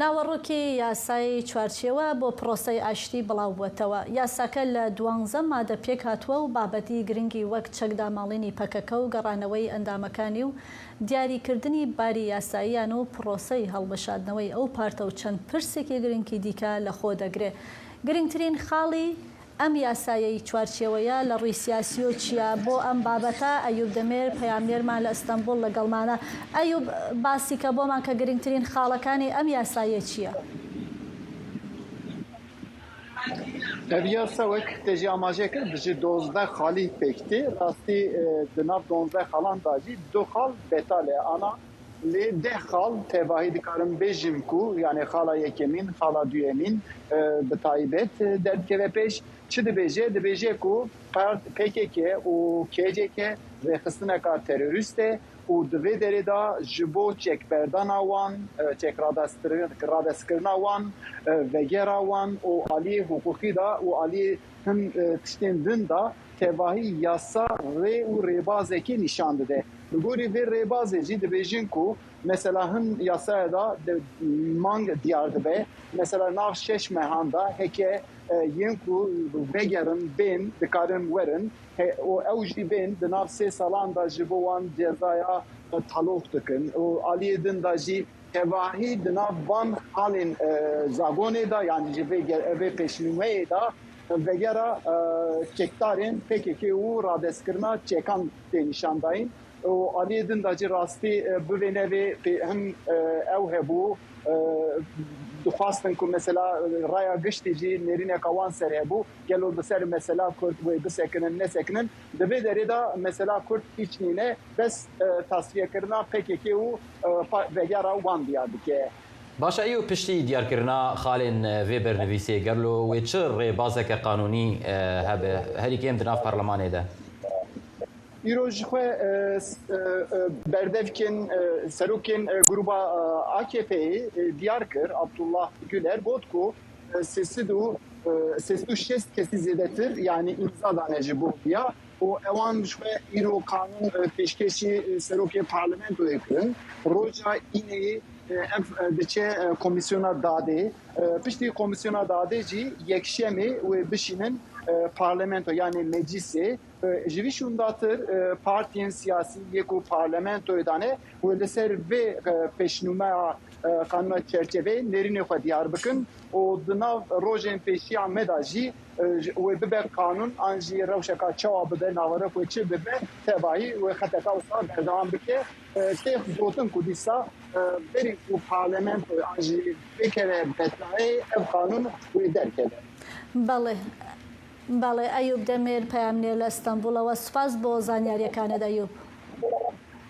ناوەڕووکی یاسای چوارچێوە بۆ پرۆسەی ئاشتی بڵاوبووەتەوە. یاساکە لە 12 مادە پێک هاتووە و بابەتی گرنگی وەک چەکداماڵینی پەکەکە و گەڕانەوەی ئەندامەکانی و دیاریکردنی باری یاساییان و پرۆسەی هەڵبەشاردنەوەی ئەو پارتە و چەند پرسێکی گرنگی دیکە لەخۆ دەگرێت. گرنگترین خاڵی ئەم یاسایەی چوارچێوەیە لە ڕووی سیاسی و چیە؟ بۆ ئەم بابەتە ئەیوب دەمێر پەیامنێرمان لە ئەستەمبوڵ لەگەڵمانە. ئەیوب باسی کە بۆمان کە گرنگترین خاڵەکانی ئەم یاسایە چییە؟ Ev yasa wek tejî amaje kir ji 12 xalî pêktî rastî di nav 12 xalan da jî 2 xal betal e ana lê 10 xal tevahî dikarin bêjim ku yani xala yekemîn xala duyemîn bi taybet derdikeve pêş çi dibêje dibêje ku PKK û KCK rêxistineka terorîst e û di vê derê da ji bo çekberdana wan çekradestkirina wan vegera wan û aliyê hukukî da û aliyê hin tiştên din da tevahî yasa rê û rêbazekî nîşan dide. Li gorî vê rêbazê jî dibêjin ku mesela hin yasaya da mang diyar dibe. Mesela nav 6 mehan da heke yên ku vegerin bên dikarin werin û ew jî bên di nav 3 salan da ji bo wan cezaya taloq dikin û aliyê din da jî tevahî di nav van halên zagonê da yani ji vê pêşnîmeyê da vegera çekdarên PKK û radestkirina çekan tê nîşan dayîn û aliyê din da jî rastî bi vê nevê hin ew hebû dixwastin ku mesela raya giştî jî nêrîneka wan ser hebû gelo bi ser mesela Kurd wê bisekinin nesekinin di vê derê da mesela Kurd hiç nîne bes tasfiyekirina PKK û vegera wan diyar dike. باشە ئەو پشتی دیارکردنا خاڵێن vê bernivîsê gerlo wê çi rêbazeke qanûnî hebe herî kêm di nav parlemanê de? Îro ji xwe berdevkên serokên gruba AKP'yê diyar kir Abdullah Güler got ku sêstû şêst kesî zêdetir yani îmza dane ji bo ya û ewan ji xwe îro qanûn pêşkêşî serokê parlamentoyê kirin roja îneyê ev diçe komisyona dadê piştî komisyona dadê jî yekşemê wê bişînin parlamento yani meclisê ji vî şûndatır partiyên siyasî yek û parlamentoyê dane wê li ser vê pêşnûmeya qanûna çerçeveyê nêrînê xwe diyar bikin û di nav rojên pêşiya me da jî wê bibe qanûn an jî rewşeka çawa bide naverek wê çi bibe tevahî wê xeteka wisa berdewam bike tê gotin ku dîsa berî û parlamentoyê an jî vê kere betlayê ev qanûn wê derkeve. بەڵێ ئەیوب دەمێر پەیامنێر لە ئەستەمبوڵەوە سوپاس بۆ زانیاریەکانت ئەیوب.